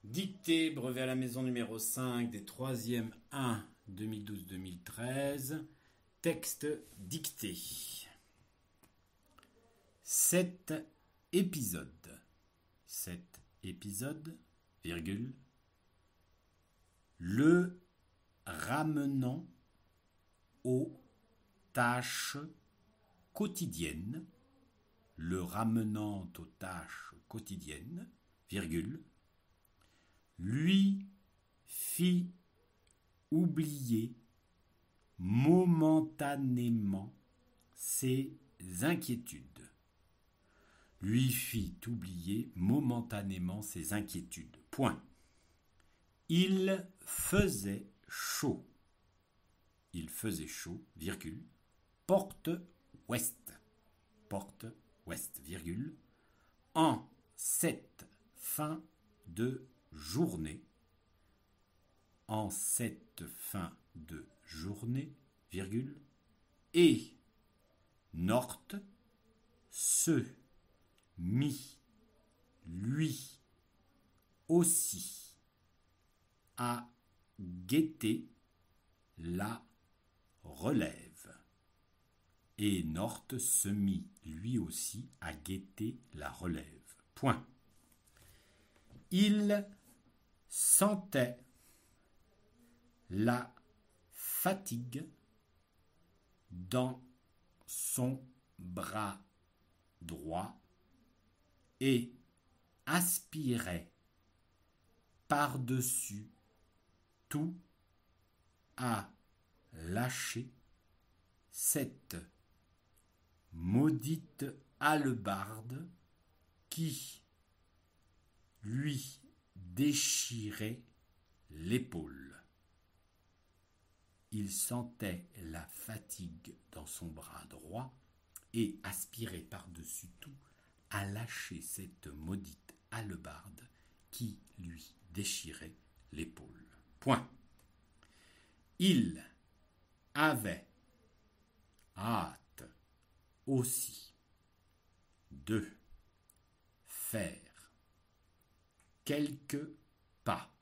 Dictée, brevet à la maison numéro 5 des 3e 1 2012-2013. Texte dicté. 7 épisodes. 7 épisodes, virgule. Le ramenant aux tâches quotidiennes. Le ramenant aux tâches quotidiennes, virgule. Lui fit oublier momentanément ses inquiétudes. Lui fit oublier momentanément ses inquiétudes. Point. Il faisait chaud. Il faisait chaud, virgule. Porte ouest. Porte ouest, virgule. En cette fin de journée, en cette fin de journée, virgule, et North se mit, lui aussi, à guetter la relève. Et North se mit, lui aussi, à guetter la relève. Point. Il sentait la fatigue dans son bras droit et aspirait par-dessus tout à lâcher cette maudite hallebarde qui lui déchirait l'épaule. Il sentait la fatigue dans son bras droit et aspirait par-dessus tout à lâcher cette maudite hallebarde qui lui déchirait l'épaule. Point. Il avait hâte aussi de faire quelques pas.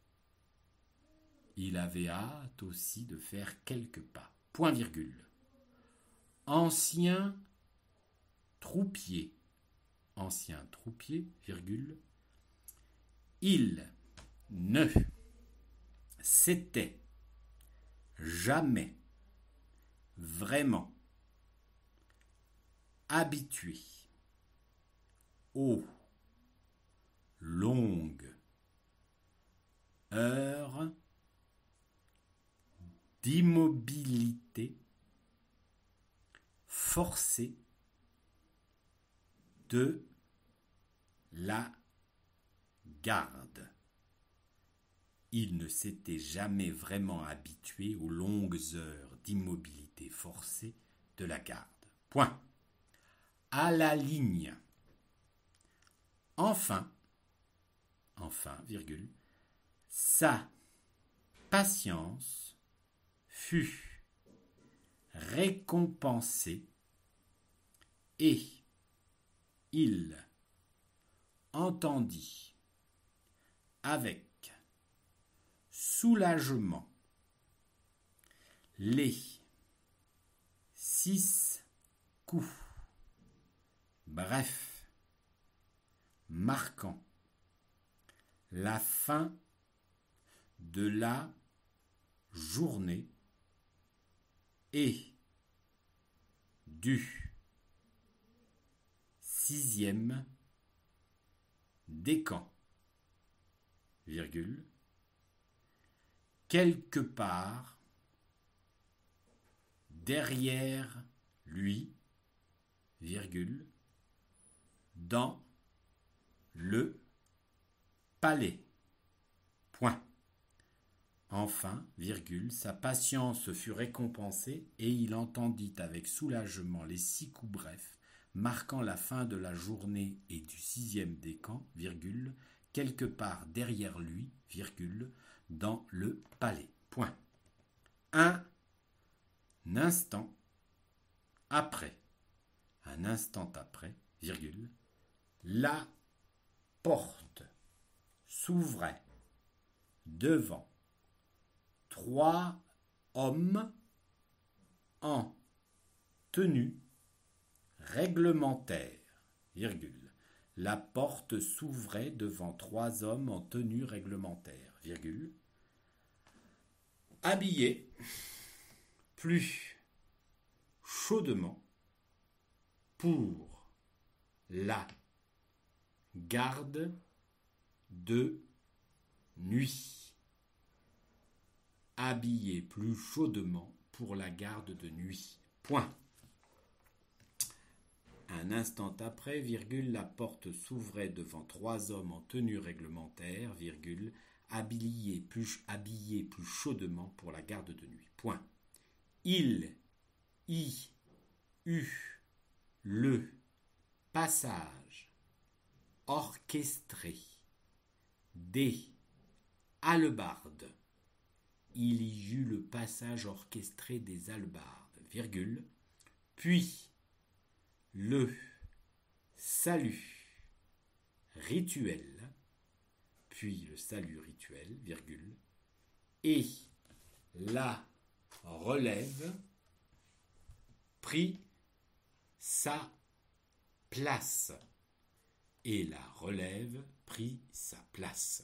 Il avait hâte aussi de faire quelques pas. Point virgule. Ancien troupier, virgule. Il ne s'était jamais vraiment habitué aux longues heures d'immobilité forcée de la garde. Il ne s'était jamais vraiment habitué aux longues heures d'immobilité forcée de la garde. Point. À la ligne. Enfin, virgule, sa patience fut récompensée et il entendit avec soulagement les 6 coups, bref, marquant la fin de la journée et du 6e décan, virgule, quelque part derrière lui, virgule, dans le palais. Point. Enfin, virgule, sa patience fut récompensée et il entendit avec soulagement les 6 coups brefs, marquant la fin de la journée et du 6e décan, virgule, quelque part derrière lui, virgule, dans le palais. Point. Un instant après, virgule, la porte s'ouvrait devant 3 hommes en tenue réglementaire, virgule. La porte s'ouvrait devant 3 hommes en tenue réglementaire, virgule. Habillés plus chaudement pour la garde de nuit. Habillés plus chaudement pour la garde de nuit. Point. Un instant après, virgule, la porte s'ouvrait devant 3 hommes en tenue réglementaire, virgule, habillés plus chaudement pour la garde de nuit. Point. Il y eut le passage orchestré des hallebardes. Il y eut le passage orchestré des hallebardes, virgule, puis le salut rituel, virgule, et la relève prit sa place. Et la relève prit sa place.